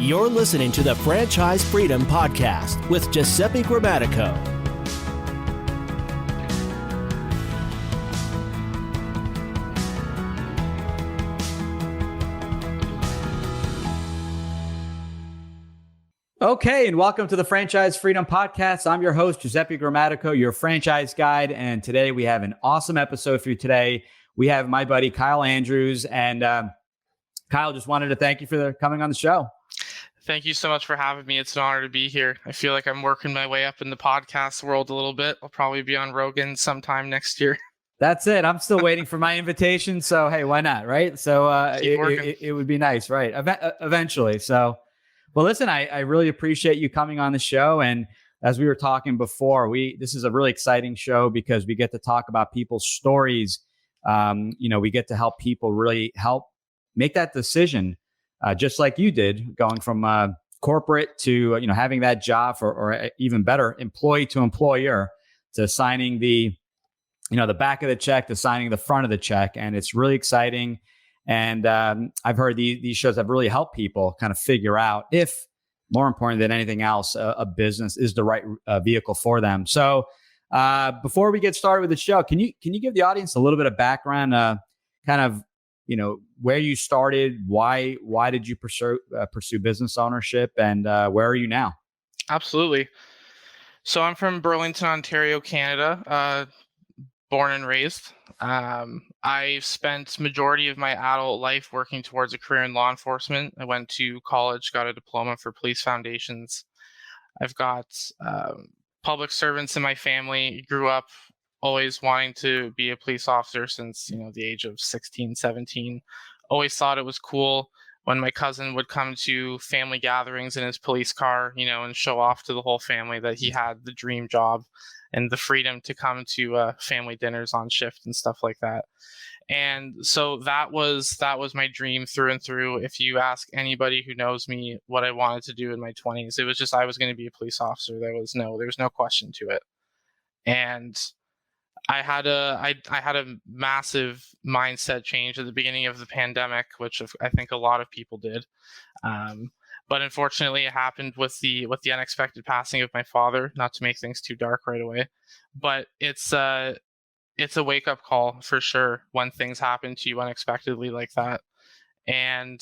You're listening to the Franchise Freedom Podcast with Giuseppe Grammatico. Okay, and welcome to the Franchise Freedom Podcast. I'm your host, Giuseppe Grammatico, your franchise guide. And today we have an awesome episode for you today. We have my buddy, Kyle Andrews. And Kyle, just wanted to thank you for coming on the show. Thank you so much for having me. It's an honor to be here. I feel like I'm working my way up in the podcast world a little bit. I'll probably be on Rogan sometime next year. That's it. I'm still waiting for my invitation. So, hey, why not, right? So it would be nice, right? Eventually. So, well, listen, I really appreciate you coming on the show. And as we were talking before, this is a really exciting show because we get to talk about people's stories. We get to help people really help make that decision. Just like you did, going from corporate to having that job, or even better, employee to employer, to signing the back of the check to signing the front of the check, and it's really exciting. And I've heard these shows have really helped people kind of figure out if, more important than anything else, a business is the right vehicle for them. So before we get started with the show, can you give the audience a little bit of background, kind of where you started, why did you pursue business ownership, and where are you now? Absolutely. So I'm from Burlington, Ontario, Canada, born and raised. I've spent majority of my adult life working towards a career in law enforcement. I went to college, got a diploma for police foundations. I've got public servants in my family. Grew up always wanting to be a police officer since, the age of 16, 17. Always thought it was cool when my cousin would come to family gatherings in his police car, and show off to the whole family that he had the dream job and the freedom to come to family dinners on shift and stuff like that. And so that was my dream through and through. If you ask anybody who knows me what I wanted to do in my 20s, it was just I was going to be a police officer. There was no question to it. And I had a massive mindset change at the beginning of the pandemic, which I think a lot of people did. But unfortunately, it happened with the unexpected passing of my father. Not to make things too dark right away, but it's a wake up call for sure when things happen to you unexpectedly like that, and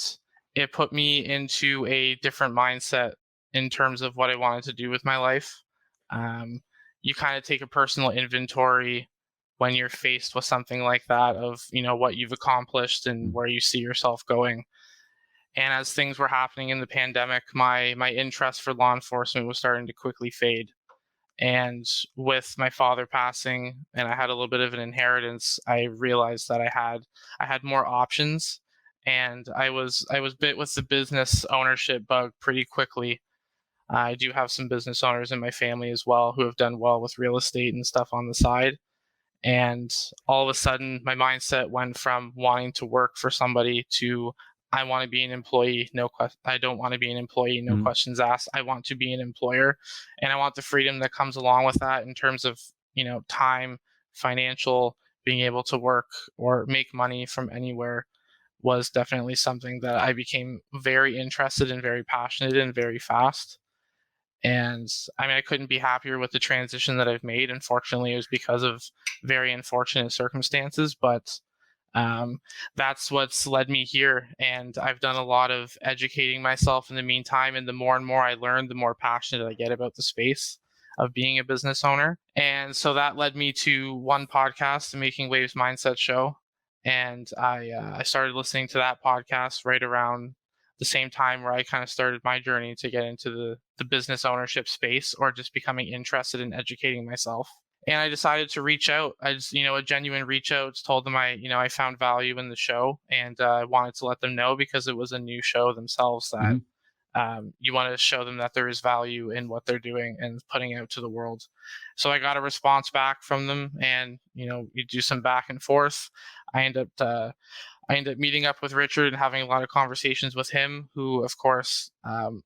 it put me into a different mindset in terms of what I wanted to do with my life. You kind of take a personal inventory when you're faced with something like that of, what you've accomplished and where you see yourself going. And as things were happening in the pandemic, my interest for law enforcement was starting to quickly fade. And with my father passing, and I had a little bit of an inheritance, I realized that I had more options, and I was bit with the business ownership bug pretty quickly. I do have some business owners in my family as well who have done well with real estate and stuff on the side. And all of a sudden, my mindset went from wanting to work for somebody to I want to be an employee. I don't want to be an employee. No questions asked. I want to be an employer, and I want the freedom that comes along with that in terms of time, financial, being able to work or make money from anywhere was definitely something that I became very interested in, very passionate in, very fast. And I couldn't be happier with the transition that I've made. Unfortunately, it was because of very unfortunate circumstances, but that's what's led me here. And I've done a lot of educating myself in the meantime. And the more and more I learn, the more passionate I get about the space of being a business owner. And so that led me to one podcast, the Making Waves Mindset Show. And I started listening to that podcast right around the same time where I kind of started my journey to get into the business ownership space, or just becoming interested in educating myself. And I decided to reach out. I just, a genuine reach out, told them I found value in the show, and I wanted to let them know, because it was a new show themselves, that you want to show them that there is value in what they're doing and putting out to the world. So I got a response back from them, and, you do some back and forth. I end up meeting up with Richard and having a lot of conversations with him, who, of course,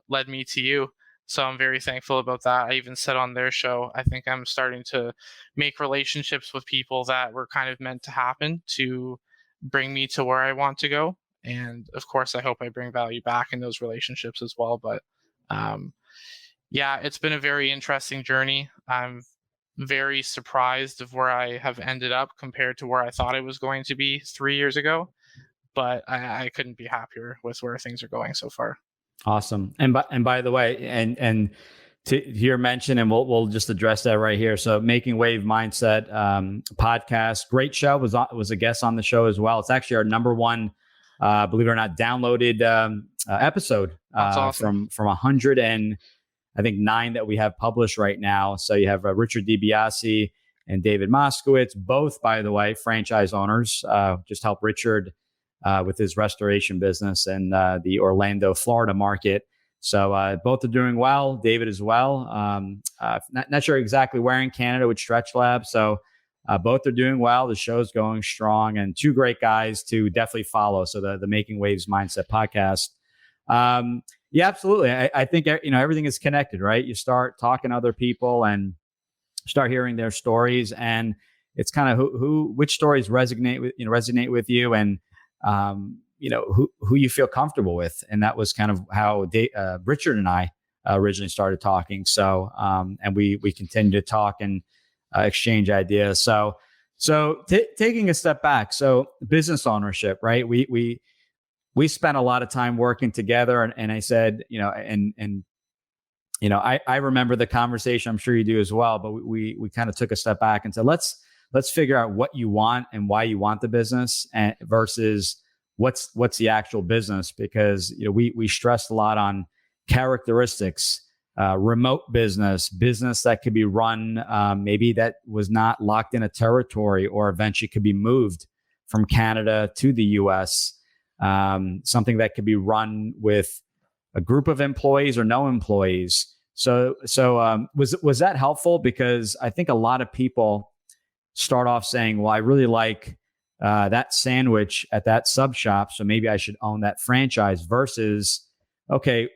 led me to you. So I'm very thankful about that. I even said on their show, I think I'm starting to make relationships with people that were kind of meant to happen to bring me to where I want to go. And of course, I hope I bring value back in those relationships as well. But yeah, it's been a very interesting journey. I'm very surprised of where I have ended up compared to where I thought I was going to be 3 years ago. But I couldn't be happier with where things are going so far. Awesome. And by the way, and to your mention, and we'll just address that right here. So, Making Wave Mindset podcast, great show. Was a guest on the show as well. It's actually our number one, believe it or not, downloaded episode. That's awesome. From 100 and I think 9 that we have published right now. So you have Richard DiBiase and David Moskowitz, both, by the way, franchise owners. Just help Richard with his restoration business in the Orlando, Florida market. So both are doing well. David as well. Not sure exactly where in Canada with Stretch Lab. So both are doing well. The show's going strong, and 2 great guys to definitely follow. So the Making Waves Mindset podcast. Yeah, absolutely. I think everything is connected, right? You start talking to other people and start hearing their stories, and it's kind of which stories resonate with you, and who you feel comfortable with. And that was kind of how Richard and I originally started talking. So and we continue to talk and exchange ideas. So taking a step back, so business ownership, right? We spent a lot of time working together, and I said, I remember the conversation. I'm sure you do as well. But we kind of took a step back and said, let's figure out what you want and why you want the business, and versus what's the actual business, because we stressed a lot on characteristics, remote business that could be run, maybe that was not locked in a territory, or eventually could be moved from Canada to the US. Something that could be run with a group of employees or no employees. So was that helpful? Because I think a lot of people start off saying, well, I really like that sandwich at that sub shop, so maybe I should own that franchise, versus, okay,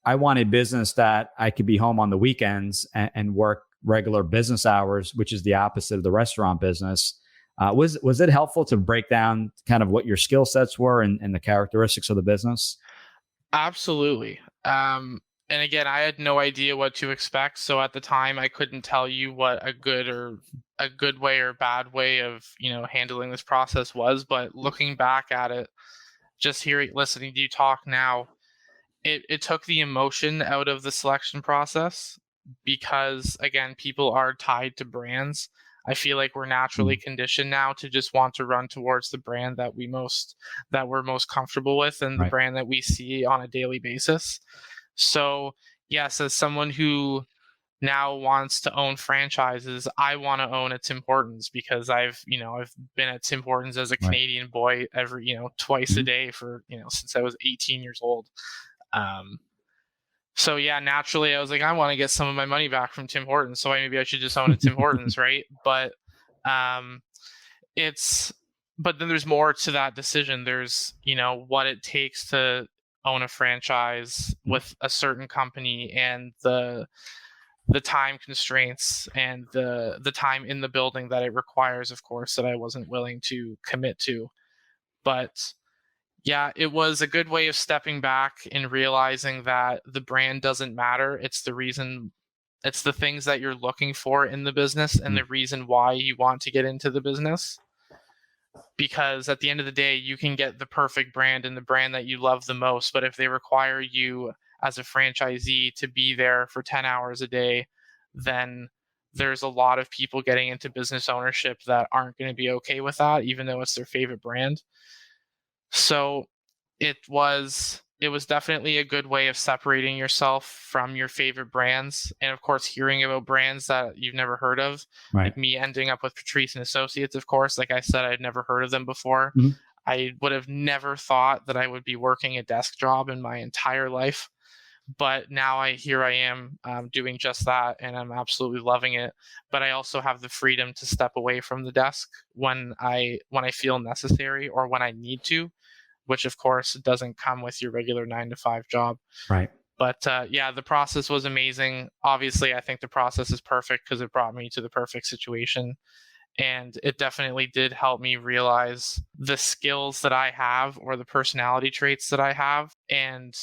I want a business that I could be home on the weekends and work regular business hours, which is the opposite of the restaurant business. Was it helpful to break down kind of what your skill sets were and the characteristics of the business? Absolutely. And again, I had no idea what to expect. So at the time, I couldn't tell you what a good way or bad way of, handling this process was. But looking back at it, just listening to you talk now, it took the emotion out of the selection process, because again, people are tied to brands. I feel like we're naturally conditioned now to just want to run towards the brand that we're most comfortable with, and the brand that we see on a daily basis. So yes, as someone who now wants to own franchises, I want to own a Tim Hortons, because I've been at Tim Hortons as a Canadian boy twice a day for, since I was 18 years old. So yeah, naturally I was like, I want to get some of my money back from Tim Hortons, so maybe I should just own a Tim Hortons, right? But but then there's more to that decision. There's, what it takes to own a franchise with a certain company, and the time constraints and the time in the building that it requires, of course, that I wasn't willing to commit to. But yeah, it was a good way of stepping back and realizing that the brand doesn't matter. It's the things that you're looking for in the business, and the reason why you want to get into the business. Because at the end of the day, you can get the perfect brand and the brand that you love the most, but if they require you as a franchisee to be there for 10 hours a day, then there's a lot of people getting into business ownership that aren't going to be okay with that, even though it's their favorite brand. So it was definitely a good way of separating yourself from your favorite brands. And of course, hearing about brands that you've never heard of, like me ending up with Patrice and Associates, of course, like I said, I'd never heard of them before. I would have never thought that I would be working a desk job in my entire life. But now here I am doing just that, and I'm absolutely loving it. But I also have the freedom to step away from the desk when I feel necessary or when I need to, which of course doesn't come with your regular 9-to-5 job. Right. But yeah, the process was amazing. Obviously, I think the process is perfect because it brought me to the perfect situation. And it definitely did help me realize the skills that I have, or the personality traits that I have, and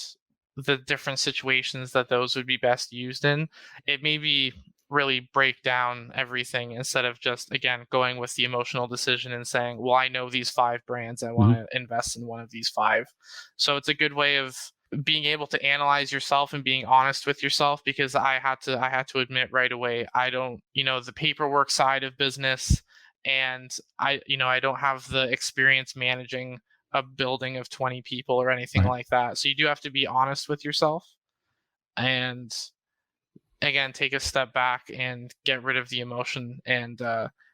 the different situations that those would be best used in. It made me really break down everything instead of just, again, going with the emotional decision and saying, well, I know these 5 brands, I want to invest in one of these 5. So it's a good way of being able to analyze yourself and being honest with yourself, because I had to admit right away, I don't, the paperwork side of business, and I don't have the experience managing a building of 20 people or anything like that. So you do have to be honest with yourself, and again, take a step back and get rid of the emotion, and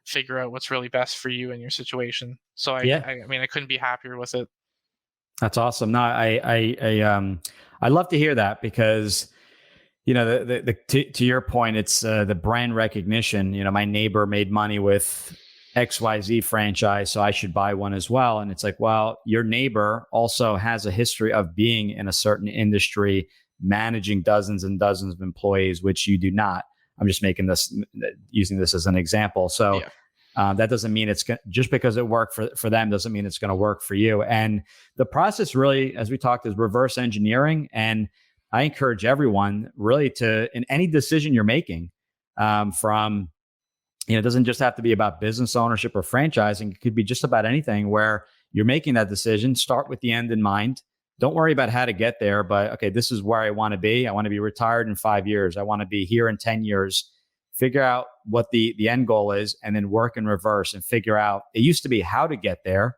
figure out what's really best for you in your situation. So I mean, I couldn't be happier with it. That's awesome. No, I love to hear that, because, to your point, it's the brand recognition. My neighbor made money with XYZ franchise, so I should buy one as well. And it's like, well, your neighbor also has a history of being in a certain industry, managing dozens and dozens of employees, which you do not. I'm just using this as an example. So that doesn't mean just because it worked for them doesn't mean it's going to work for you. And the process really, as we talked, is reverse engineering. And I encourage everyone really to, in any decision you're making, it doesn't just have to be about business ownership or franchising. It could be just about anything where you're making that decision. Start with the end in mind. Don't worry about how to get there, but okay, this is where I want to be. I want to be retired in 5 years. I want to be here in 10 years. Figure out what the end goal is, and then work in reverse and figure out. It used to be how to get there,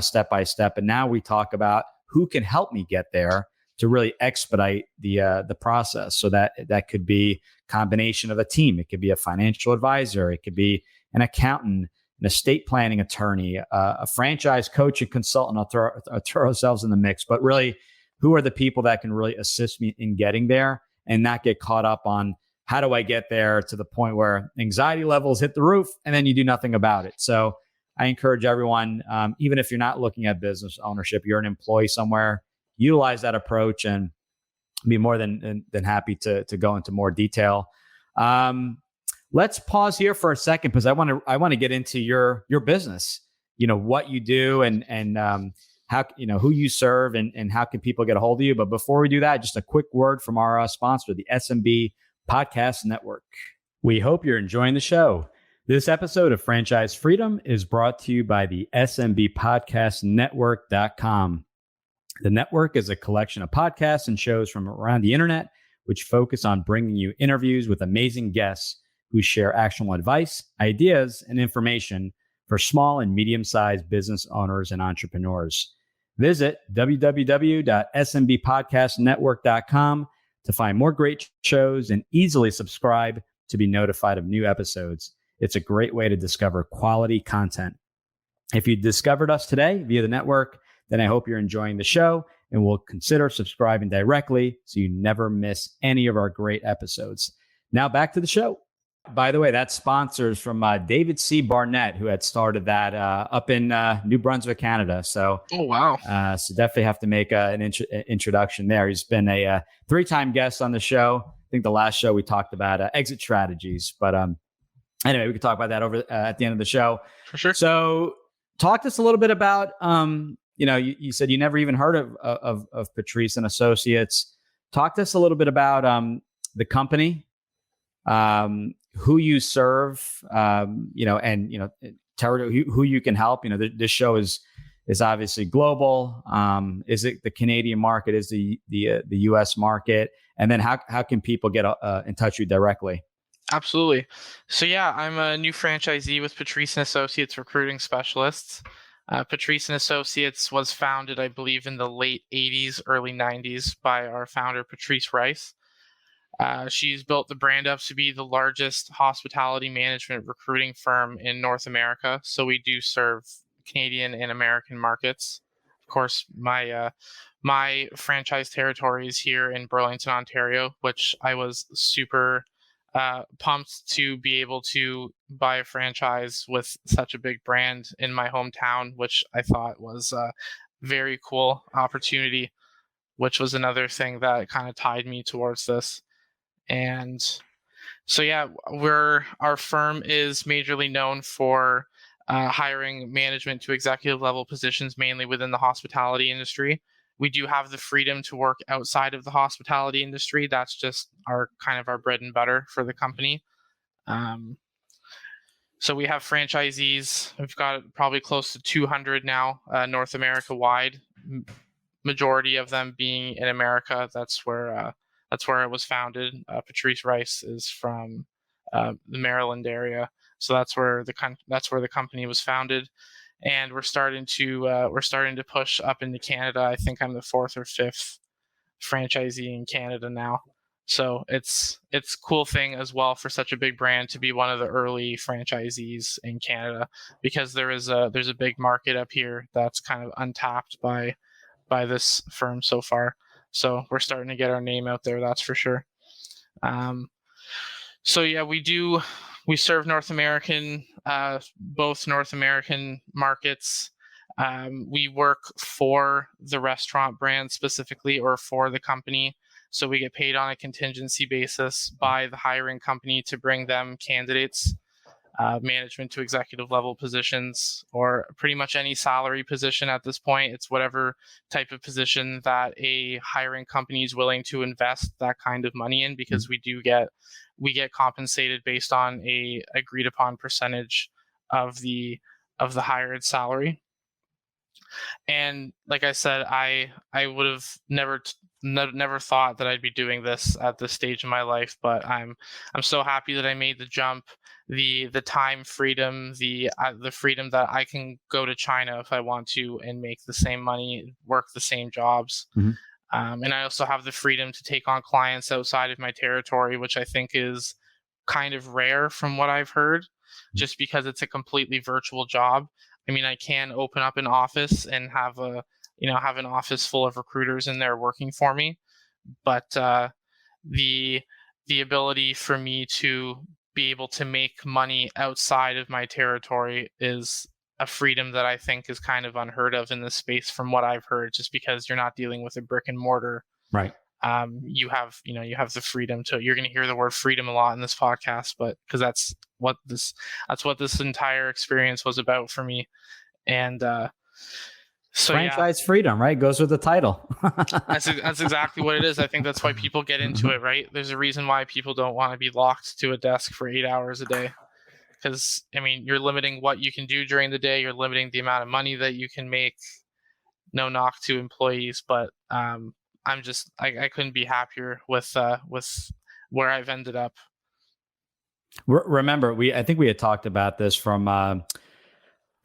step by step. And now we talk about who can help me get there to really expedite the process. So that could be a combination of a team. It could be a financial advisor. It could be an accountant, an estate planning attorney, a franchise coach and consultant. I'll throw ourselves in the mix, but really, who are the people that can really assist me in getting there, and not get caught up on how do I get there, to the point where anxiety levels hit the roof and then you do nothing about it. So I encourage everyone, even if you're not looking at business ownership, you're an employee somewhere, utilize that approach, and be more than happy to go into more detail. Let's pause here for a second, because I want to get into your business. What you do, and how who you serve, and how can people get a hold of you. But before we do that, just a quick word from our sponsor, the SMB Podcast Network. We hope you're enjoying the show. This episode of Franchise Freedom is brought to you by the SMB Podcast Network.com. The network is a collection of podcasts and shows from around the internet, which focus on bringing you interviews with amazing guests who share actionable advice, ideas, and information for small and medium-sized business owners and entrepreneurs. Visit www.smbpodcastnetwork.com to find more great shows and easily subscribe to be notified of new episodes. It's a great way to discover quality content. If you discovered us today via the network, then I hope you're enjoying the show and will consider subscribing directly so you never miss any of our great episodes. Now back to the show. By the way, that's sponsors from David C. Barnett, who had started that up in New Brunswick, Canada. So, oh wow! So definitely have to make an introduction there. He's been a 3-time guest on the show. I think the last show we talked about exit strategies, but anyway, we could talk about that over at the end of the show. For sure. So, talk to us a little bit about you said you never even heard of Patrice and Associates. Talk to us a little bit about the company. Who you serve, territory, who you can help. This show is obviously global. Is it the Canadian market? Is the U.S. market? And then how can people get in touch with you directly? Absolutely. So yeah, I'm a new franchisee with Patrice and Associates Recruiting Specialists. Patrice and Associates was founded, I believe, in the late 80s, early 90s by our founder, Patrice Rice. She's built the brand up to be the largest hospitality management recruiting firm in North America. So we do serve Canadian and American markets. Of course, my franchise territory is here in Burlington, Ontario, which I was super pumped to be able to buy a franchise with such a big brand in my hometown, which I thought was a very cool opportunity, which was another thing that kind of tied me towards this. And So yeah, our firm is majorly known for hiring management to executive level positions, mainly within the hospitality industry. We do have the freedom to work outside of the hospitality industry. That's just our bread and butter for the company. So we have franchisees. We've got probably close to 200 now, North America wide. Majority of them being in America. That's where it was founded. Patrice Rice is from the Maryland area, so that's where the company was founded. And we're starting to push up into Canada. I think I'm the 4th or 5th franchisee in Canada now. So it's a cool thing as well for such a big brand to be one of the early franchisees in Canada, because there's a big market up here that's kind of untapped by this firm so far. So we're starting to get our name out there, that's for sure. So yeah, we serve both North American markets. We work for the restaurant brand specifically, or for the company. So we get paid on a contingency basis by the hiring company to bring them candidates, management to executive level positions, or pretty much any salary position at this point. It's whatever type of position that a hiring company is willing to invest that kind of money in, because we get compensated based on a agreed upon percentage of the hired salary. And like I said, I would have never thought that I'd be doing this at this stage in my life, but I'm so happy that I made the jump. The time freedom, the freedom that I can go to China if I want to and make the same money, work the same jobs. Mm-hmm. And I also have the freedom to take on clients outside of my territory, which I think is kind of rare from what I've heard, just because it's a completely virtual job. I mean, I can open up an office and have an office full of recruiters in there working for me, but the ability for me to be able to make money outside of my territory is a freedom that I think is kind of unheard of in this space from what I've heard, just because you're not dealing with a brick and mortar. Right. You have the freedom to, you're going to hear the word freedom a lot in this podcast, but because that's what this entire experience was about for me. And so franchise freedom, right? Goes with the title. That's exactly what it is. I think that's why people get into it, right? There's a reason why people don't want to be locked to a desk for 8 hours a day. Because, I mean, you're limiting what you can do during the day. You're limiting the amount of money that you can make. No knock to employees, but I couldn't be happier with where I've ended up. Remember, I think we had talked about this from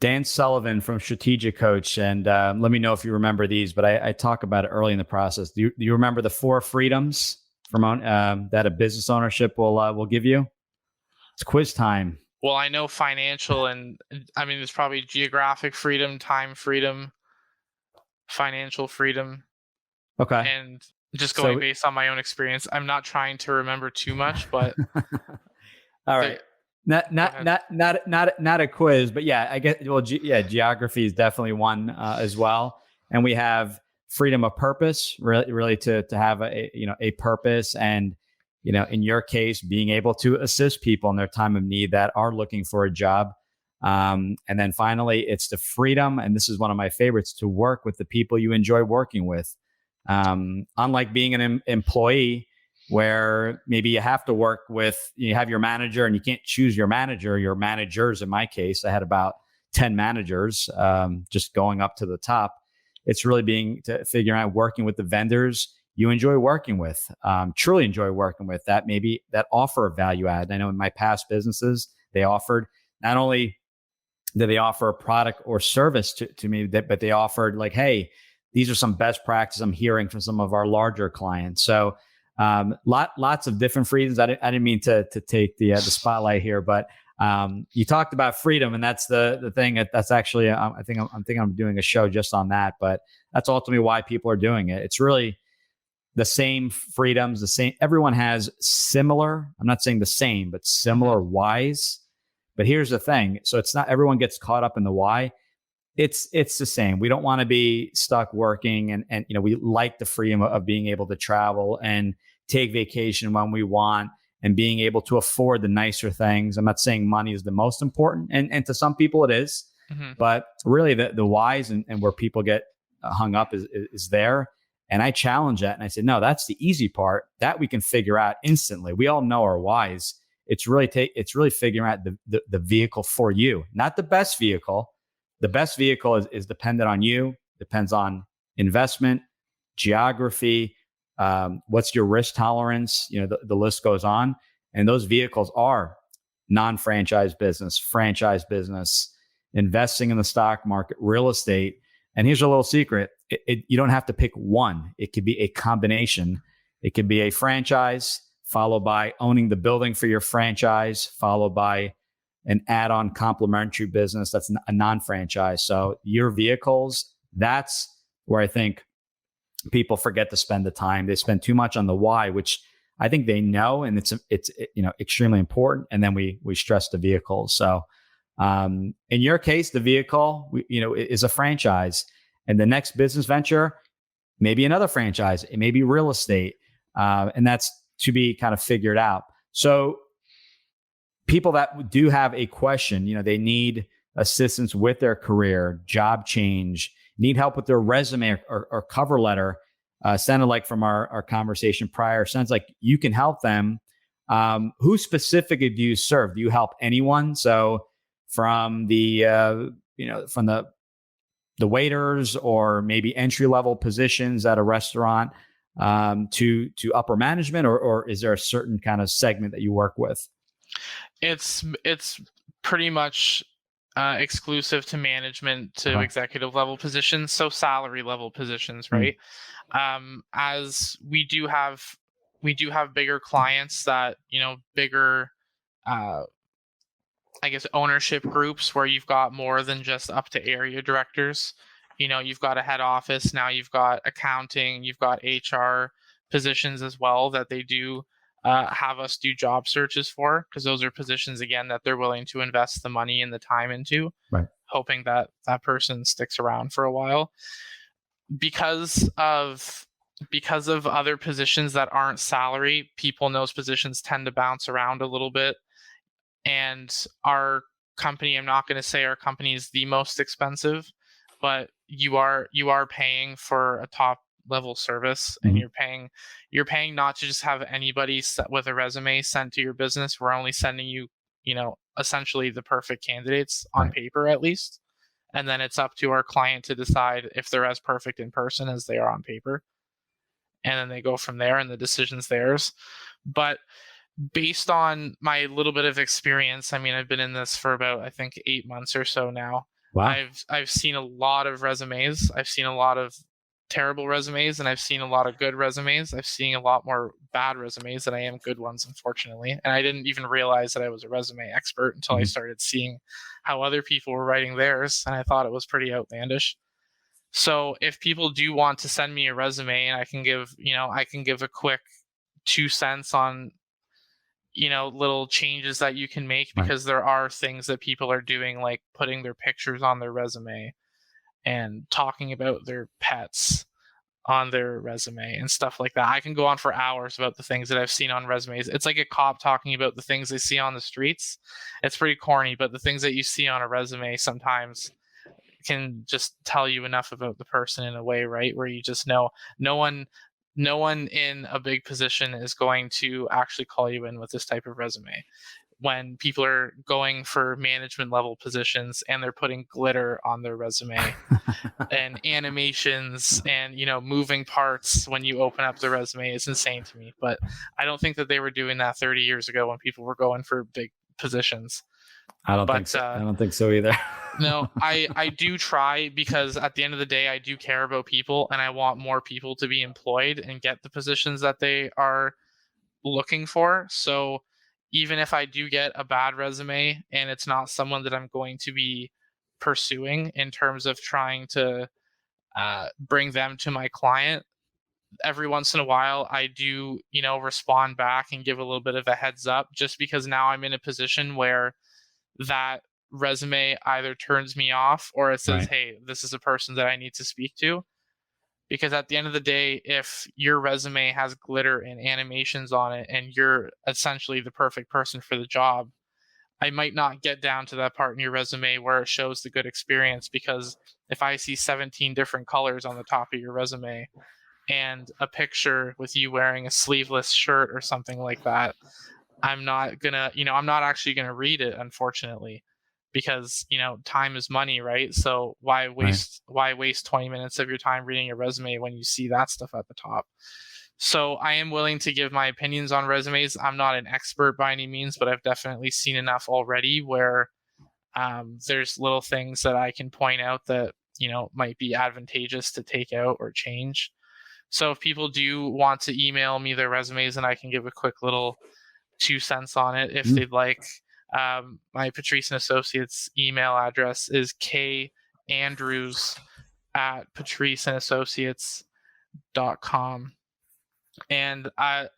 Dan Sullivan from Strategic Coach, and let me know if you remember these. But I talk about it early in the process. Do you remember the 4 freedoms from that a business ownership will give you? It's quiz time. Well, I know financial, and I mean, there's probably geographic freedom, time freedom, financial freedom. Okay. And just going based on my own experience, I'm not trying to remember too much, but all right. Not a quiz, but yeah, I guess. Well, geography is definitely one as well, and we have freedom of purpose, really to have a purpose, and in your case, being able to assist people in their time of need that are looking for a job. And then finally, it's the freedom, and this is one of my favorites, to work with the people you enjoy working with. Unlike being an employee, where maybe you have to work with, you have your manager and you can't choose your manager, your managers. In my case, I had about 10 managers, just going up to the top. It's really figuring out working with the vendors you enjoy working with, truly enjoy working with, that offer a value add. I know in my past businesses, they offered, not only did they offer a product or service to me, but they offered like, hey, these are some best practices I'm hearing from some of our larger clients. So lots of different freedoms. I didn't mean to take the spotlight here, but you talked about freedom, and that's the thing that's actually, I think I'm doing a show just on that, but that's ultimately why people are doing it. It's really the same freedoms, everyone has similar, I'm not saying the same, but similar whys. But here's the thing. So it's not everyone gets caught up in the why. It's the same. We don't want to be stuck working, and we like the freedom of being able to travel and take vacation when we want, and being able to afford the nicer things. I'm not saying money is the most important, and to some people it is, but really the whys and where people get hung up is there. And I challenge that, and I said, no, that's the easy part that we can figure out instantly. We all know our whys. It's really figuring out the vehicle for you, not the best vehicle. The best vehicle is dependent on you, depends on investment, geography, what's your risk tolerance, the list goes on. And those vehicles are non-franchise business, franchise business, investing in the stock market, real estate. And here's a little secret. You don't have to pick one. It could be a combination. It could be a franchise followed by owning the building for your franchise, followed by an add-on complementary business that's a non-franchise. So your vehicles, that's where I think people forget to spend the time. They spend too much on the why, which I think they know, and it's extremely important. And then we stress the vehicles. So in your case, the vehicle is a franchise, and the next business venture may be another franchise. It may be real estate, and that's to be kind of figured out. So people that do have a question, they need assistance with their career, job change, need help with their resume or cover letter. Sounded like from our conversation prior, sounds like you can help them. Who specifically do you serve? Do you help anyone? So from the waiters or maybe entry level positions at a restaurant to upper management, or is there a certain kind of segment that you work with? It's pretty much exclusive to management to executive level positions, so salary level positions, right? As we do have bigger clients that, bigger I guess ownership groups where you've got more than just up to area directors. You've got a head office, now you've got accounting, you've got HR positions as well that they do have us do job searches for, because those are positions, again, that they're willing to invest the money and the time into, right, hoping that that person sticks around for a while. Because of other positions that aren't salary, people in those positions tend to bounce around a little bit. And our company, I'm not going to say our company is the most expensive, but you are paying for a top level service, and you're paying not to just have anybody with a resume sent to your business. We're only sending you, essentially the perfect candidates on paper, at least. And then it's up to our client to decide if they're as perfect in person as they are on paper. And then they go from there, and the decision's theirs. But based on my little bit of experience, I've been in this for about, I think, 8 months or so now. Wow. I've seen a lot of resumes. I've seen a lot of terrible resumes, and I've seen a lot of good resumes. I've seen a lot more bad resumes than I am good ones, unfortunately. And I didn't even realize that I was a resume expert until I started seeing how other people were writing theirs, and I thought it was pretty outlandish. So if people do want to send me a resume, and I can give a quick 2 cents on little changes that you can make, because there are things that people are doing, like putting their pictures on their resume and talking about their pets on their resume and stuff like that. I can go on for hours about the things that I've seen on resumes. It's like a cop talking about the things they see on the streets. It's pretty corny, but the things that you see on a resume sometimes can just tell you enough about the person in a way, right? Where you just know no one in a big position is going to actually call you in with this type of resume. When people are going for management level positions and they're putting glitter on their resume and animations and, moving parts when you open up the resume, is insane to me. But I don't think that they were doing that 30 years ago when people were going for big positions. I don't think so. I don't think so either. No, I do try, because at the end of the day, I do care about people, and I want more people to be employed and get the positions that they are looking for. So even if I do get a bad resume and it's not someone that I'm going to be pursuing in terms of trying to bring them to my client, every once in a while I do, respond back and give a little bit of a heads up, just because now I'm in a position where that resume either turns me off or it says, hey, this is a person that I need to speak to. because at the end of the day, if your resume has glitter and animations on it and you're essentially the perfect person for the job, I might not get down to that part in your resume where it shows the good experience, because if I see 17 different colors on the top of your resume and a picture with you wearing a sleeveless shirt or something like that, I'm not actually gonna read it, unfortunately, because time is money, right? So why waste 20 minutes of your time reading your resume when you see that stuff at the top? So I am willing to give my opinions on resumes. I'm not an expert by any means, but I've definitely seen enough already where there's little things that I can point out that might be advantageous to take out or change. So if people do want to email me their resumes, and I can give a quick little 2 cents on it if they'd like. My Patrice and Associates email address is kandrews@patriceandassociates.com. And I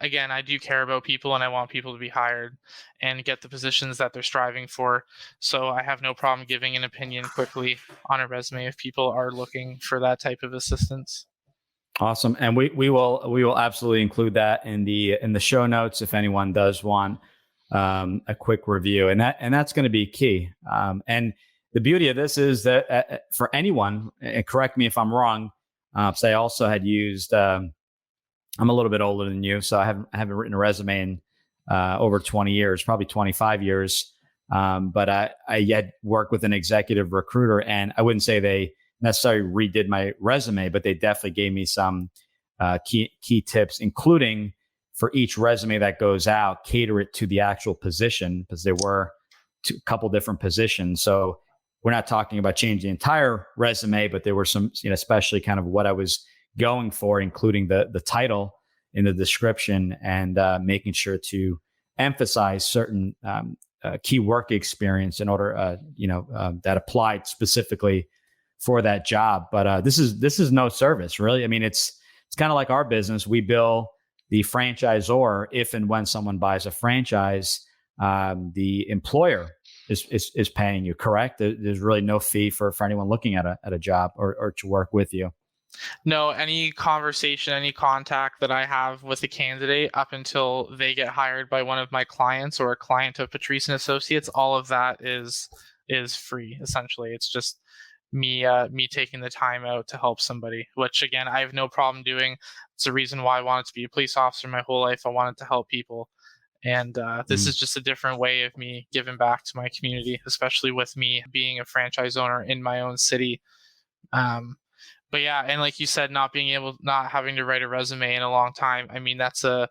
do care about people, and I want people to be hired and get the positions that they're striving for. So I have no problem giving an opinion quickly on a resume if people are looking for that type of assistance. Awesome. And we will absolutely include that in the show notes if anyone does want a quick review, and that's going to be key. And the beauty of this is that for anyone, and correct me if I'm wrong, so I also had used. I'm a little bit older than you, so I haven't written a resume in over 20 years, probably 25 years. But I had worked with an executive recruiter, and I wouldn't say they necessarily redid my resume, but they definitely gave me some key tips, including for each resume that goes out, cater it to the actual position, because there were a couple different positions. So we're not talking about changing the entire resume, but there were some, especially kind of what I was going for, including the title in the description, and making sure to emphasize certain key work experience in order, that applied specifically for that job. But this is no service, really. I mean, it's kind of like our business. We bill the franchisor if and when someone buys a franchise. The employer is paying you, correct? There's really no fee for anyone looking at a job or to work with you. No, any conversation, any contact that I have with a candidate up until they get hired by one of my clients or a client of Patrice and Associates, all of that is free. Essentially, it's just me taking the time out to help somebody, which again, I have no problem doing. It's the reason why I wanted to be a police officer my whole life. I wanted to help people. And this is just a different way of me giving back to my community, especially with me being a franchise owner in my own city. But yeah, and like you said, not having to write a resume in a long time. I mean, that's a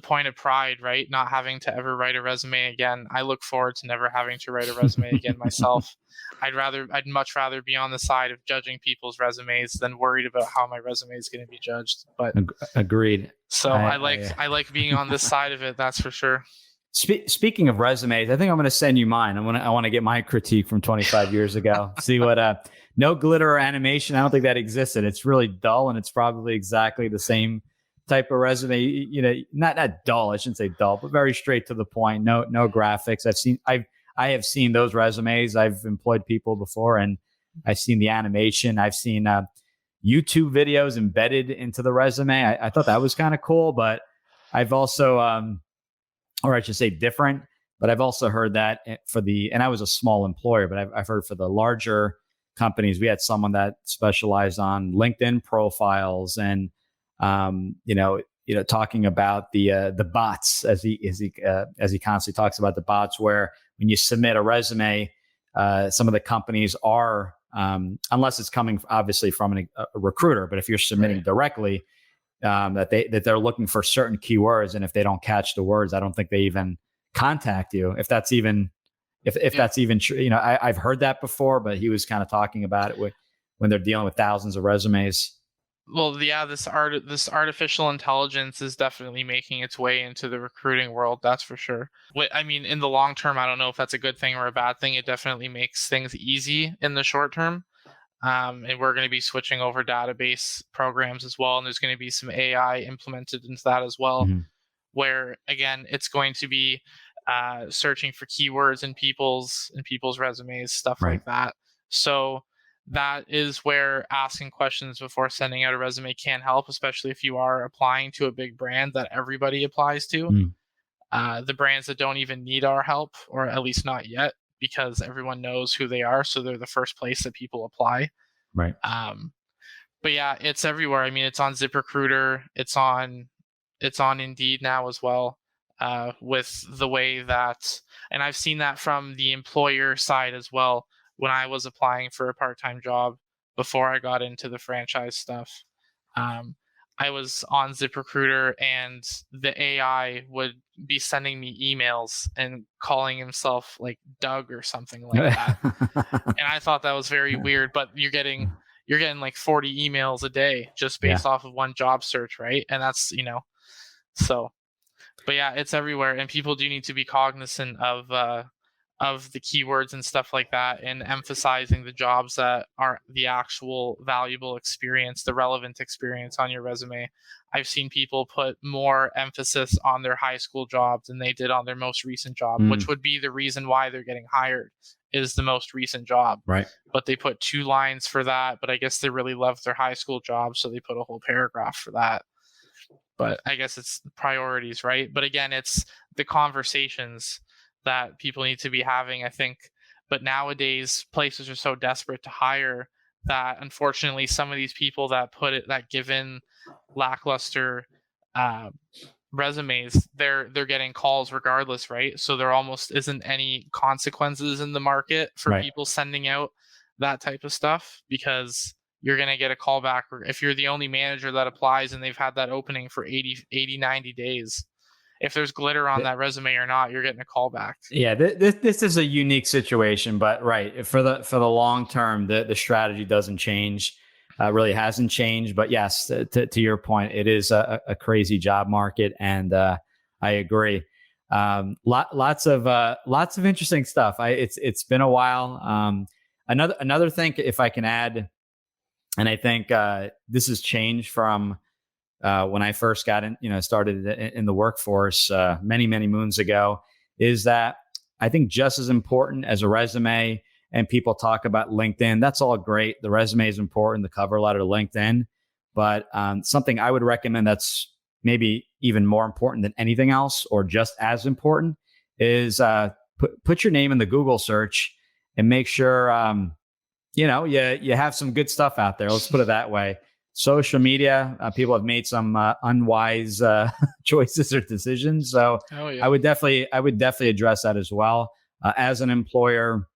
point of pride, right? Not having to ever write a resume again. I look forward to never having to write a resume again myself. I'd much rather be on the side of judging people's resumes than worried about how my resume is going to be judged. But agreed. So I like being on this side of it. That's for sure. Speaking of resumes, I think I'm going to send you mine. I want to get my critique from 25 years ago. See what no glitter or animation. I don't think that existed. It's really dull, and it's probably exactly the same type of resume. Not dull. I shouldn't say dull, but very straight to the point. No graphics. I have seen those resumes. I've employed people before, and I've seen the animation. I've seen YouTube videos embedded into the resume. I thought that was kind of cool, but I've also, or I should say different, but I've also heard that and I was a small employer, but I've heard for the larger companies, we had someone that specialized on LinkedIn profiles and, talking about the bots, as he constantly talks about the bots, where when you submit a resume, some of the companies are, unless it's coming obviously from a recruiter, but if you're submitting directly, that they're looking for certain keywords, and if they don't catch the words, I don't think they even contact you. If that's even that's even true, I've heard that before, but he was kind of talking about it when they're dealing with thousands of resumes. Well, yeah, this artificial intelligence is definitely making its way into the recruiting world. That's for sure. I mean, in the long term, I don't know if that's a good thing or a bad thing. It definitely makes things easy in the short term. And we're going to be switching over database programs as well. And there's going to be some AI implemented into that as well, where again, it's going to be searching for keywords in people's resumes, stuff like that. So that is where asking questions before sending out a resume can help, especially if you are applying to a big brand that everybody applies to. The brands that don't even need our help, or at least not yet, because everyone knows who they are, so they're the first place that people apply. Right. But yeah, it's everywhere. I mean, it's on ZipRecruiter, it's on Indeed now as well. With the way that, and I've seen that from the employer side as well. When I was applying for a part-time job before I got into the franchise stuff, I was on ZipRecruiter, and the AI would be sending me emails and calling himself like Doug or something like that. And I thought that was very weird, but you're getting like 40 emails a day just based off of one job search, right? And that's, so, but yeah, it's everywhere, and people do need to be cognizant of the keywords and stuff like that, and emphasizing the jobs that are the actual valuable experience, the relevant experience on your resume. I've seen people put more emphasis on their high school jobs than they did on their most recent job, which would be the reason why they're getting hired, is the most recent job. Right. But they put 2 lines for that, but I guess they really love their high school job, so they put a whole paragraph for that. But I guess it's priorities, right? But again, it's the conversations that people need to be having, I think. But nowadays, places are so desperate to hire that, unfortunately, some of these people that give in lackluster resumes, they're getting calls regardless, right? So there almost isn't any consequences in the market for people sending out that type of stuff, because you're going to get a call back if you're the only manager that applies and they've had that opening for 90 days. If there's glitter on that resume or not, you're getting a call back. Yeah, this is a unique situation, but for the long term, the strategy doesn't change. Really hasn't changed. But yes, to your point, it is a crazy job market, and I agree. Lots of interesting stuff. It's been a while. Another thing, if I can add, and I think this has changed from when I first started in the workforce many moons ago, is that I think just as important as a resume, and people talk about LinkedIn, that's all great. The resume is important, the cover letter to LinkedIn, but something I would recommend that's maybe even more important than anything else, or just as important, is put your name in the Google search and make sure you have some good stuff out there. Let's put it that way. Social media, people have made some unwise choices or decisions. So I would definitely address that as well. As an employer,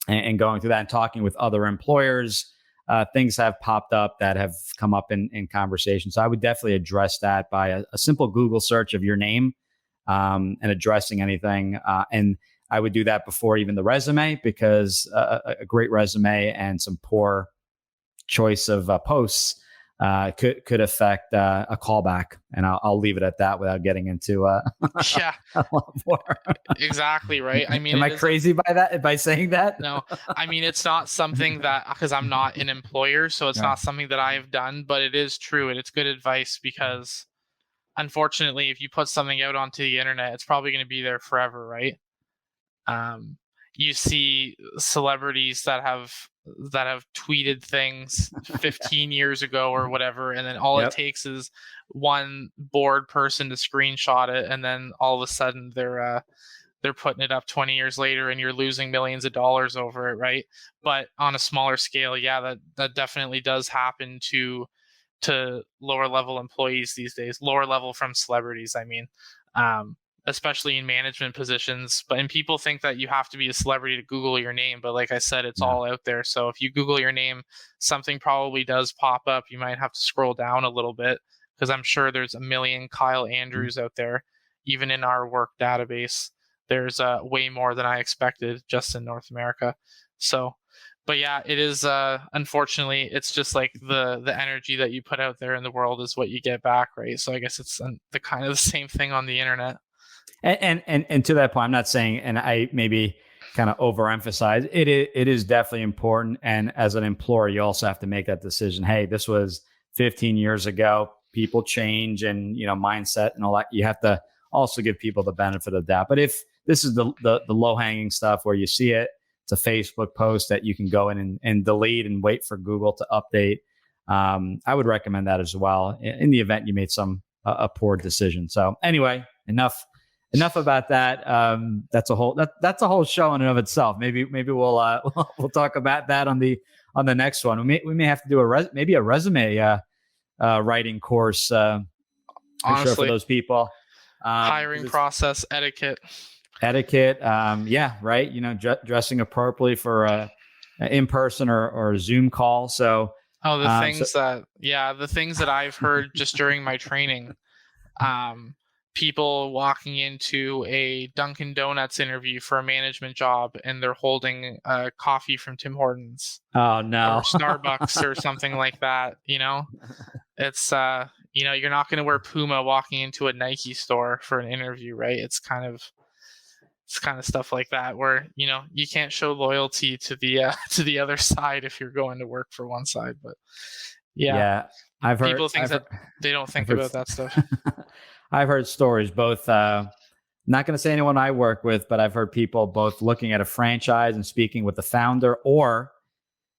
and going through that and talking with other employers, things have popped up that have come up in conversation. So I would definitely address that by a simple Google search of your name and addressing anything. And I would do that before even the resume, because a great resume and some poor choice of posts could affect a callback. And I'll leave it at that without getting into a lot more. Exactly, right? I mean, am I crazy by saying that? No, I mean, it's not something that, because I'm not an employer, so it's not something that I have done, but it is true, and it's good advice, because unfortunately, if you put something out onto the internet, it's probably going to be there forever, right? You see celebrities that have tweeted things 15 years ago or whatever, and then all it takes is one bored person to screenshot it, and then all of a sudden they're putting it up 20 years later, and you're losing millions of dollars over it, right? But on a smaller scale, that definitely does happen to lower level employees these days, lower level from celebrities, I mean. Especially in management positions. And people think that you have to be a celebrity to Google your name, but like I said, it's all out there. So if you Google your name, something probably does pop up. You might have to scroll down a little bit, because I'm sure there's a million Kyle Andrews out there. Even in our work database, there's way more than I expected just in North America. So, but yeah, it is unfortunately, it's just like the energy that you put out there in the world is what you get back, right? So I guess it's the kind of the same thing on the internet. And to that point, I'm not saying, and I maybe kind of overemphasize, it is definitely important. And as an employer, you also have to make that decision. Hey, this was 15 years ago. People change, and mindset and all that. You have to also give people the benefit of that. But if this is the low hanging stuff where you see it, it's a Facebook post that you can go in and delete and wait for Google to update. I would recommend that as well in the event you made a poor decision. So anyway, enough about that. That's a whole show in and of itself. Maybe we'll we'll talk about that on the next one. We may have to do a resume writing course. Honestly, sure for those people. Hiring process etiquette. Yeah, right. Dressing appropriately for a in-person or a Zoom call. So the things that I've heard just during my training, people walking into a Dunkin' Donuts interview for a management job and they're holding a coffee from Tim Hortons. Oh no, or Starbucks or something like that. It's you're not going to wear Puma walking into a Nike store for an interview, right? It's kind of stuff like that where you can't show loyalty to the other side if you're going to work for one side. But yeah, I've heard people think that they don't think about that stuff. I've heard stories both. Not going to say anyone I work with, but I've heard people both looking at a franchise and speaking with the founder, or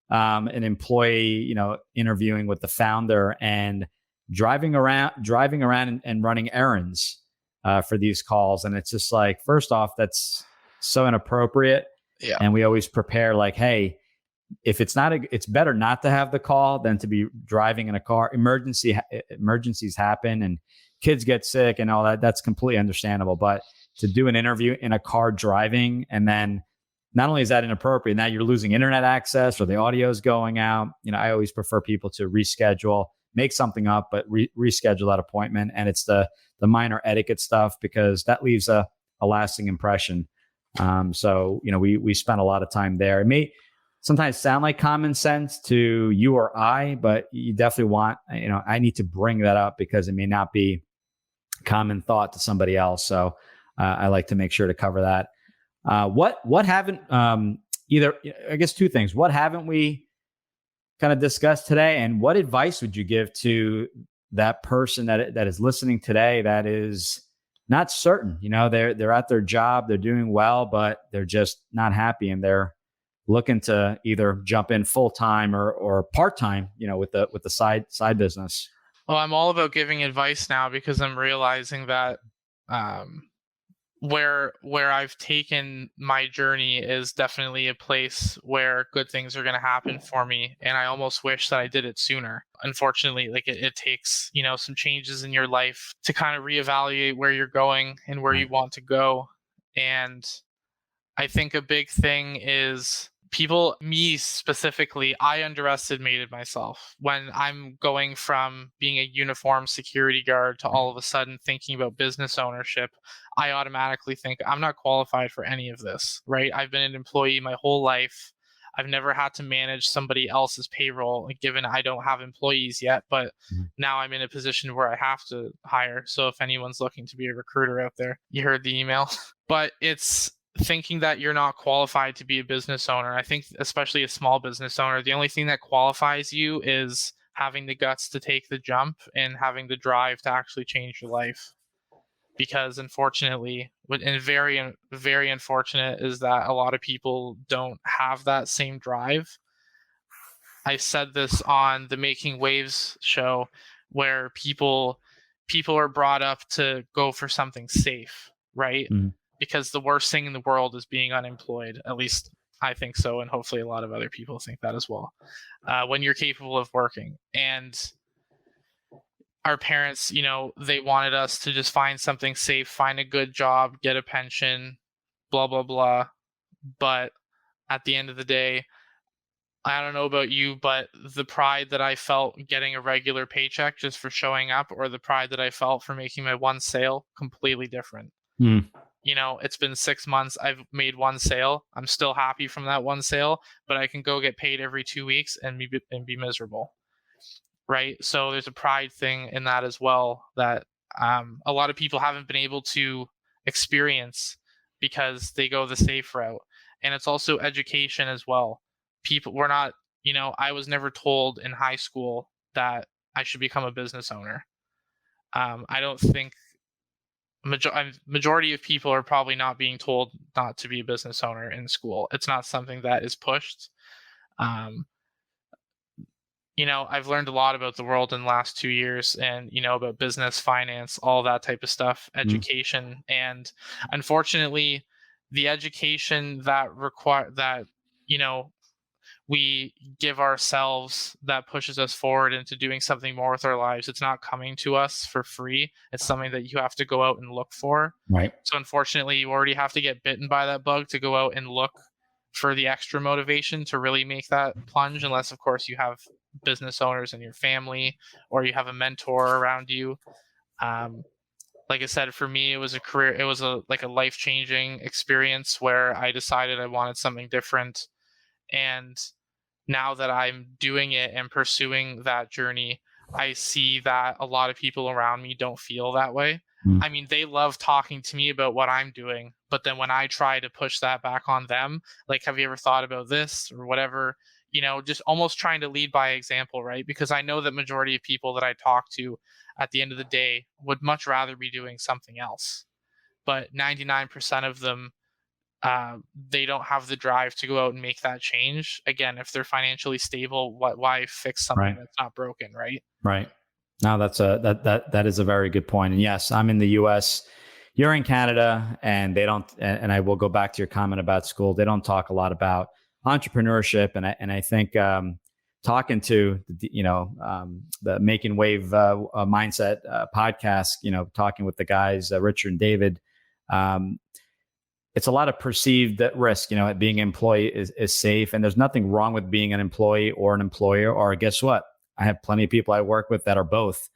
an employee, interviewing with the founder and driving around and running errands for these calls. And it's just like, first off, that's so inappropriate. Yeah. And we always prepare like, hey, if it's better not to have the call than to be driving in a car. Emergencies happen and kids get sick and all that. That's completely understandable. But to do an interview in a car driving, and then not only is that inappropriate, now you're losing internet access or the audio is going out. I always prefer people to reschedule, make something up, but reschedule that appointment. And it's the minor etiquette stuff, because that leaves a lasting impression. So we spent a lot of time there. It may sometimes sound like common sense to you or I, but you definitely want, I need to bring that up because it may not be common thought to somebody else. So I like to make sure to cover that. What haven't, I guess two things. What haven't we kind of discussed today? And what advice would you give to that person that is listening today that is not certain? They're at their job, they're doing well, but they're just not happy, and they're looking to either jump in full time or part time, with the side business. Well, I'm all about giving advice now because I'm realizing that where I've taken my journey is definitely a place where good things are going to happen for me, and I almost wish that I did it sooner. Unfortunately, it takes some changes in your life to kind of reevaluate where you're going and where you want to go. And I think a big thing is me specifically, I underestimated myself when I'm going from being a uniform security guard to all of a sudden thinking about business ownership. I automatically think I'm not qualified for any of this, right? I've been an employee my whole life. I've never had to manage somebody else's payroll, given I don't have employees yet, but now I'm in a position where I have to hire. So if anyone's looking to be a recruiter out there, you heard the email. But it's thinking that you're not qualified to be a business owner. I think especially a small business owner, the only thing that qualifies you is having the guts to take the jump and having the drive to actually change your life. Because unfortunately, and very, very unfortunate, is that a lot of people don't have that same drive. I said this on the Making Waves show, where people are brought up to go for something safe, right? Mm-hmm. Because the worst thing in the world is being unemployed. At least I think so, and hopefully a lot of other people think that as well. When you're capable of working. And our parents, they wanted us to just find something safe, find a good job, get a pension, blah, blah, blah. But at the end of the day, I don't know about you, but the pride that I felt getting a regular paycheck just for showing up, or the pride that I felt for making my one sale, completely different. It's been 6 months. I've made one sale. I'm still happy from that one sale, but I can go get paid every 2 weeks and be miserable. Right. So there's a pride thing in that as well that a lot of people haven't been able to experience because they go the safe route. And it's also education as well. We're not, I was never told in high school that I should become a business owner. I don't think majority of people are probably not being told not to be a business owner in school. It's not something that is pushed. I've learned a lot about the world in the last 2 years, and about business, finance, all that type of stuff, education, and unfortunately, the education that we give ourselves that pushes us forward into doing something more with our lives. It's not coming to us for free. It's something that you have to go out and look for. Right. So unfortunately, you already have to get bitten by that bug to go out and look for the extra motivation to really make that plunge, unless of course you have business owners in your family or you have a mentor around you. Like I said, for me, it was a life-changing experience where I decided I wanted something different. And now that I'm doing it and pursuing that journey, I see that a lot of people around me don't feel that way. I mean, they love talking to me about what I'm doing, but then when I try to push that back on them, like, have you ever thought about this or whatever, just almost trying to lead by example, right? Because I know that majority of people that I talk to at the end of the day would much rather be doing something else. But 99% of them, they don't have the drive to go out and make that change. Again, if they're financially stable, why fix something that's not broken, right? Right. No, that is a very good point. And yes, I'm in the US, you're in Canada, and they don't, and I will go back to your comment about school. They don't talk a lot about entrepreneurship. And I think, talking to, the Making Wave Mindset podcast, talking with the guys, Richard and David, it's a lot of perceived risk, being an employee is safe. And there's nothing wrong with being an employee or an employer, or guess what? I have plenty of people I work with that are both.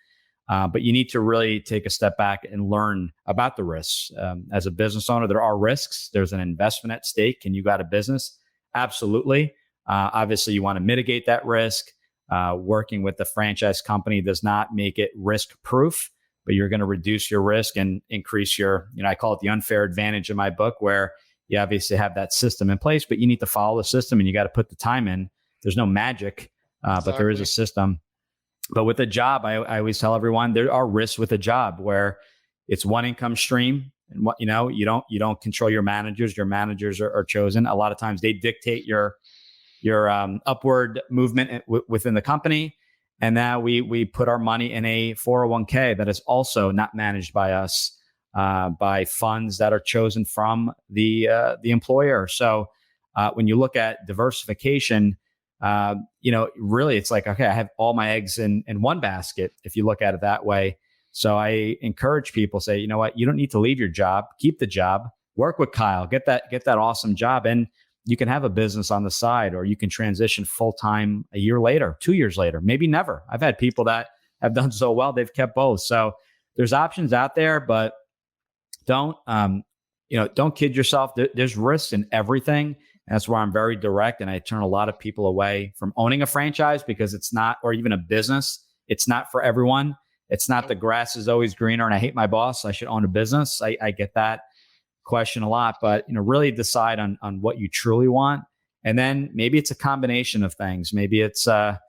But you need to really take a step back and learn about the risks. As a business owner, there are risks. There's an investment at stake, and you got a business. Absolutely. Obviously, you want to mitigate that risk. Working with the franchise company does not make it risk proof, but you're going to reduce your risk and increase your, I call it the unfair advantage in my book, where you obviously have that system in place, but you need to follow the system and you got to put the time in. There's no magic, but there is a system. But with a job, I always tell everyone there are risks with a job where it's one income stream, and what you don't control your managers. Your managers are chosen. A lot of times they dictate your upward movement within the company. And now we put our money in a 401k that is also not managed by us, by funds that are chosen from the employer. So when you look at diversification, really it's like, okay, I have all my eggs in one basket, if you look at it that way. So I encourage people, say, you know what, you don't need to leave your job, keep the job, work with Kyle, get that awesome job. And you can have a business on the side, or you can transition full-time a year later, 2 years later, maybe never. I've had people that have done so well, they've kept both. So there's options out there, but don't kid yourself. There's risks in everything. And that's why I'm very direct. And I turn a lot of people away from owning a franchise, because it's not, or even a business, it's not for everyone. It's not the grass is always greener and I hate my boss, I should own a business. I get that question a lot, but really decide on what you truly want. And then maybe it's a combination of things. Maybe it's a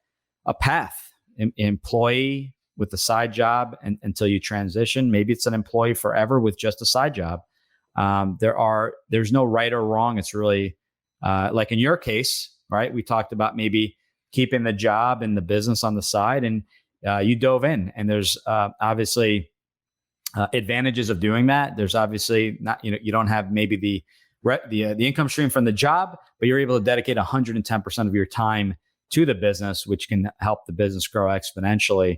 path, employee with a side job until you transition. Maybe it's an employee forever with just a side job. There's no right or wrong. It's really like in your case, right? We talked about maybe keeping the job and the business on the side, and you dove in, and there's obviously advantages of doing that. There's obviously not, you don't have maybe the income stream from the job, but you're able to dedicate 110% of your time to the business, which can help the business grow exponentially.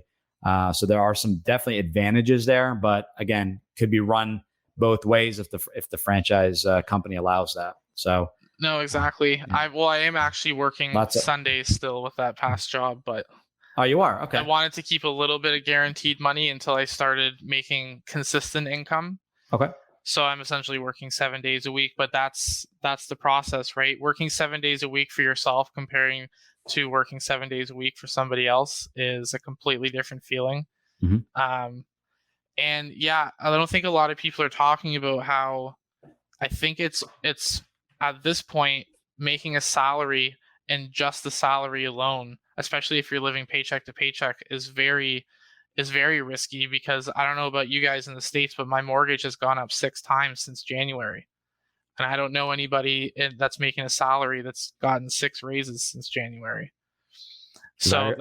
So there are some definitely advantages there, but again, could be run both ways if the franchise company allows that. So no, exactly. I am actually working Sundays still with that past job, but oh, you are? Okay. I wanted to keep a little bit of guaranteed money until I started making consistent income. Okay. So I'm essentially working 7 days a week, but that's the process, right? Working 7 days a week for yourself comparing to working 7 days a week for somebody else is a completely different feeling. Mm-hmm. And yeah, I don't think a lot of people are talking about how I think it's at this point, making a salary and just the salary alone, especially if you're living paycheck to paycheck, is very is very risky, because I don't know about you guys in the States, but my mortgage has gone up 6 times since January. And I don't know anybody that's making a salary that's gotten 6 raises since January. So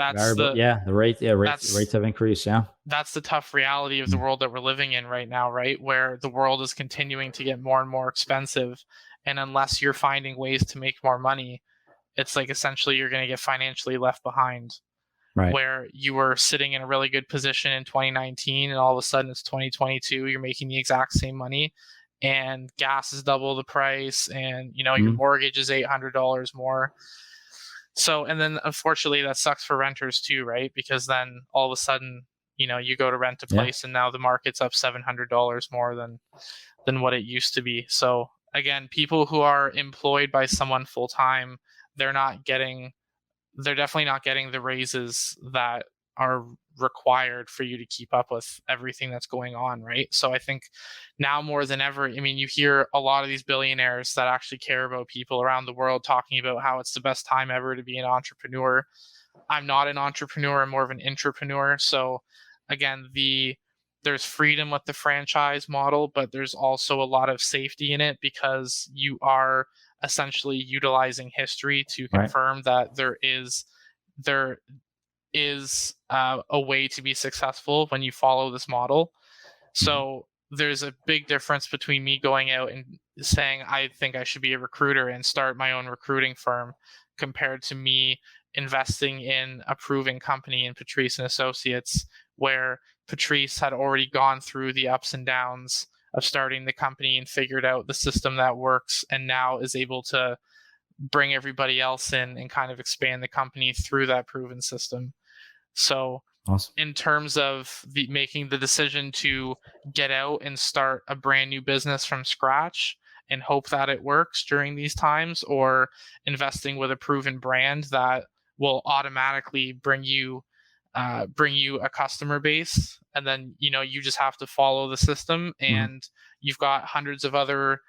rates have increased. Yeah. That's the tough reality of the world that we're living in right now, right? Where the world is continuing to get more and more expensive. And unless you're finding ways to make more money, it's like essentially you're going to get financially left behind. Right. Where you were sitting in a really good position in 2019 and all of a sudden it's 2022, you're making the exact same money and gas is double the price, and your mortgage is $800 more. So, and then unfortunately that sucks for renters too, right? Because then all of a sudden, you go to rent a place and now the market's up $700 more than what it used to be. So again, people who are employed by someone full time, they're definitely not getting the raises that are required for you to keep up with everything that's going on, right? So I think now more than ever, you hear a lot of these billionaires that actually care about people around the world talking about how it's the best time ever to be an entrepreneur. I'm not an entrepreneur, I'm more of an intrapreneur. So again, there's freedom with the franchise model, but there's also a lot of safety in it, because you are essentially utilizing history to confirm that there is a way to be successful when you follow this model. So there's a big difference between me going out and saying I think I should be a recruiter and start my own recruiting firm, compared to me investing in a proven company in Patrice and Associates, where Patrice had already gone through the ups and downs of starting the company and figured out the system that works, and now is able to bring everybody else in and kind of expand the company through that proven system. So awesome. In terms of making the decision to get out and start a brand new business from scratch and hope that it works during these times, or investing with a proven brand that will automatically bring you a customer base, and then you just have to follow the system, and you've got hundreds of other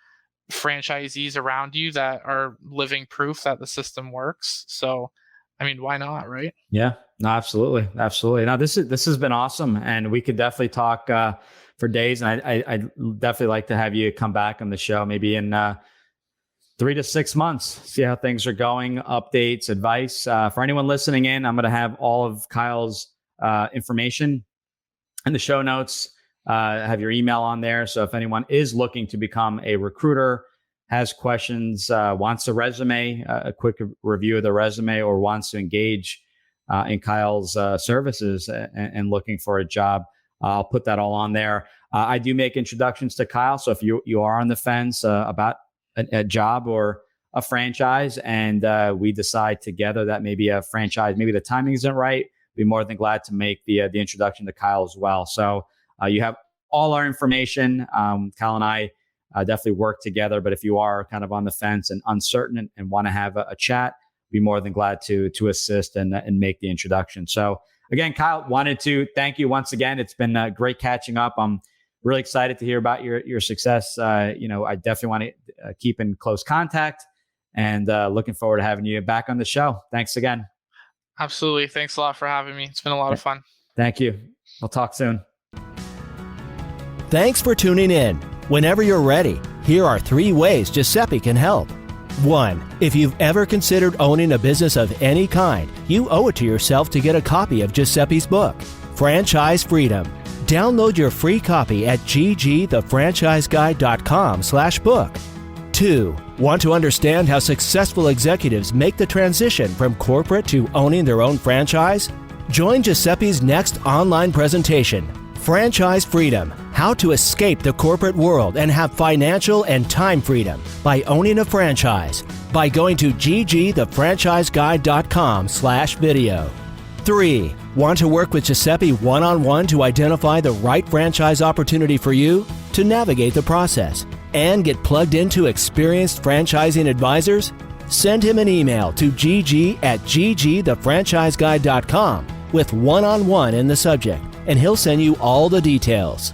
franchisees around you that are living proof that the system works. So why not, right? Yeah, no, absolutely. Now this has been awesome, and we could definitely talk for days, and I'd definitely like to have you come back on the show maybe in 3 to 6 months, see how things are going, updates, advice. For anyone listening in, I'm going to have all of Kyle's information in the show notes. Have your email on there. So if anyone is looking to become a recruiter, has questions, wants a resume, a quick review of the resume, or wants to engage in Kyle's services and looking for a job, I'll put that all on there. I do make introductions to Kyle. So if you are on the fence about a job or a franchise, and we decide together that maybe a franchise, maybe the timing isn't right, be more than glad to make the introduction to Kyle as well. So you have all our information. Kyle and I definitely work together, but if you are kind of on the fence and uncertain and want to have a chat, be more than glad to assist and make the introduction. So again, Kyle, wanted to thank you once again. It's been great catching up. I'm really excited to hear about your success. I definitely want to keep in close contact, and looking forward to having you back on the show. Thanks again. Absolutely. Thanks a lot for having me. It's been a lot of fun. Thank you. We'll talk soon. Thanks for tuning in. Whenever you're ready, here are 3 ways Giuseppe can help. 1. If you've ever considered owning a business of any kind, you owe it to yourself to get a copy of Giuseppe's book, Franchise Freedom. Download your free copy at ggthefranchiseguide.com/book. 2. Want to understand how successful executives make the transition from corporate to owning their own franchise? Join Giuseppe's next online presentation, Franchise Freedom: How to Escape the Corporate World and Have Financial and Time Freedom by Owning a Franchise, by going to ggthefranchiseguide.com/video. 3. Want to work with Giuseppe one-on-one to identify the right franchise opportunity for you, to navigate the process, and get plugged into experienced franchising advisors? Send him an email to gg@ggthefranchiseguide.com with one-on-one in the subject, and he'll send you all the details.